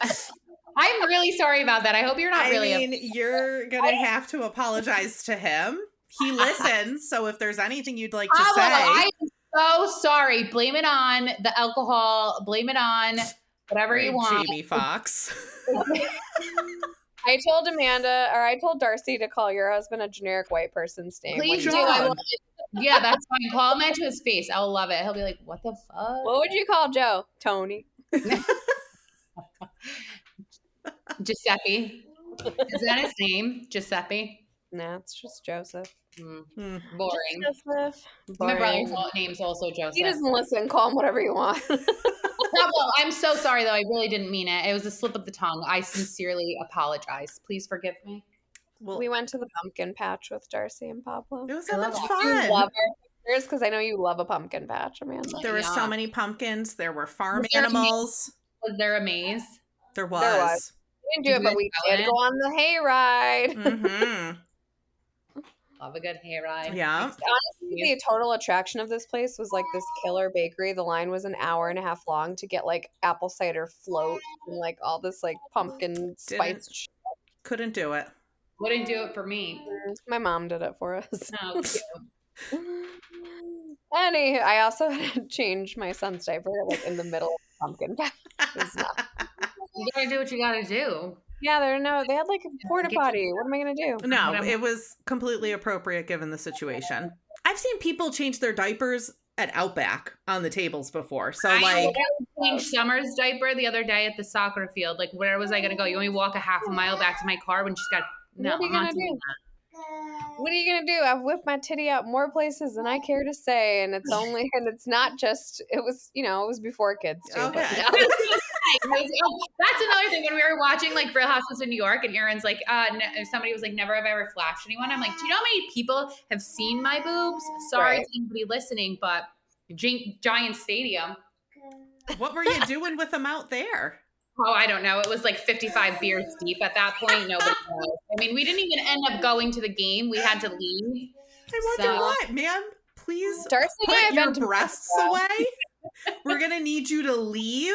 I'm really sorry about that. I hope you're not you're going to have to apologize to him. He listens, so if there's anything you'd like to say. I'm so sorry. Blame it on the alcohol. Blame it on whatever you want. Jamie Foxx. I told Darcy to call your husband a generic white person's name. Please do. Yeah, that's fine. Call him to his face. I'll love it. He'll be like, what the fuck? What would you call Joe? Tony. Giuseppe. Is that his name? Giuseppe? Nah, it's just Joseph. Boring. Joseph. My brother's name's also Joseph. He doesn't listen. Call him whatever you want. Well, I'm so sorry, though. I really didn't mean it. It was a slip of the tongue. I sincerely apologize. Please forgive me. Well, we went to the pumpkin patch with Darcy and Pablo. It was so much fun. You love our pictures because I know you love a pumpkin patch, Amanda. There were so many pumpkins. There were farm animals. Was there a maze? There was. We didn't do it, but we did go on the hayride. Love a good hayride. Yeah. Honestly, the total attraction of this place was like this killer bakery. The line was an hour and a half long to get like apple cider float and like all this like pumpkin spice shit. Couldn't do it. Wouldn't do it for me. My mom did it for us. Oh, cute. Anywho, I also had to change my son's diaper like in the middle of the pumpkin patch. You gotta do what you gotta do. Yeah, they had like a porta potty. What am I gonna do? No, it was completely appropriate given the situation. I've seen people change their diapers at Outback on the tables before. So I changed Summer's diaper the other day at the soccer field. Like, where was I gonna go? You want me to walk a half a mile back to my car when she's got no? What are you gonna do? What are you gonna do? I've whipped my titty out more places than I care to say, and it's not just. It was before kids too. Okay. That's another thing when we were watching like Real Housewives of New York, and Aaron's like, somebody was like, never have I ever flashed anyone. I'm like, do you know how many people have seen my boobs? Sorry to anybody listening, but Giant Stadium. What were you doing with them out there? Oh, I don't know. It was like 55 beers deep at that point. Nobody knows. I mean, we didn't even end up going to the game. We had to leave. I wonder what, man. Please Darcy put your breasts away. We're gonna need you to leave.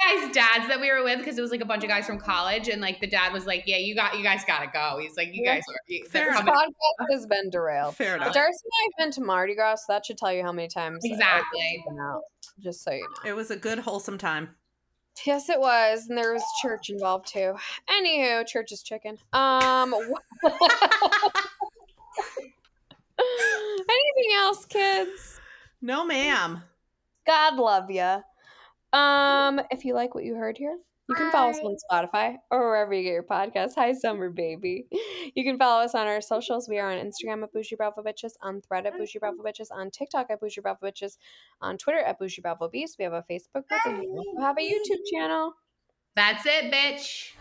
guys' dads that we were with because it was like a bunch of guys from college, and like the dad was like, "Yeah, you guys gotta go." He's like, "You guys are." This podcast has been derailed. Fair enough. Darcy and I have been to Mardi Gras, so that should tell you how many times. Exactly. Been out, just so you know. It was a good, wholesome time. Yes, it was, and there was church involved too. Anywho, church is chicken. Anything else, kids? No, ma'am. God love ya. If you like what you heard here, you can follow us on Spotify or wherever you get your podcasts. Hi, Summer Baby. You can follow us on our socials. We are on Instagram at Boujee Bravo Bitches, on Thread at Boujee Bravo Bitches, on TikTok at Boujee Bravo Bitches, on Twitter at Boujee Bravo Beast. We have a Facebook group and we also have a YouTube channel. That's it, bitch.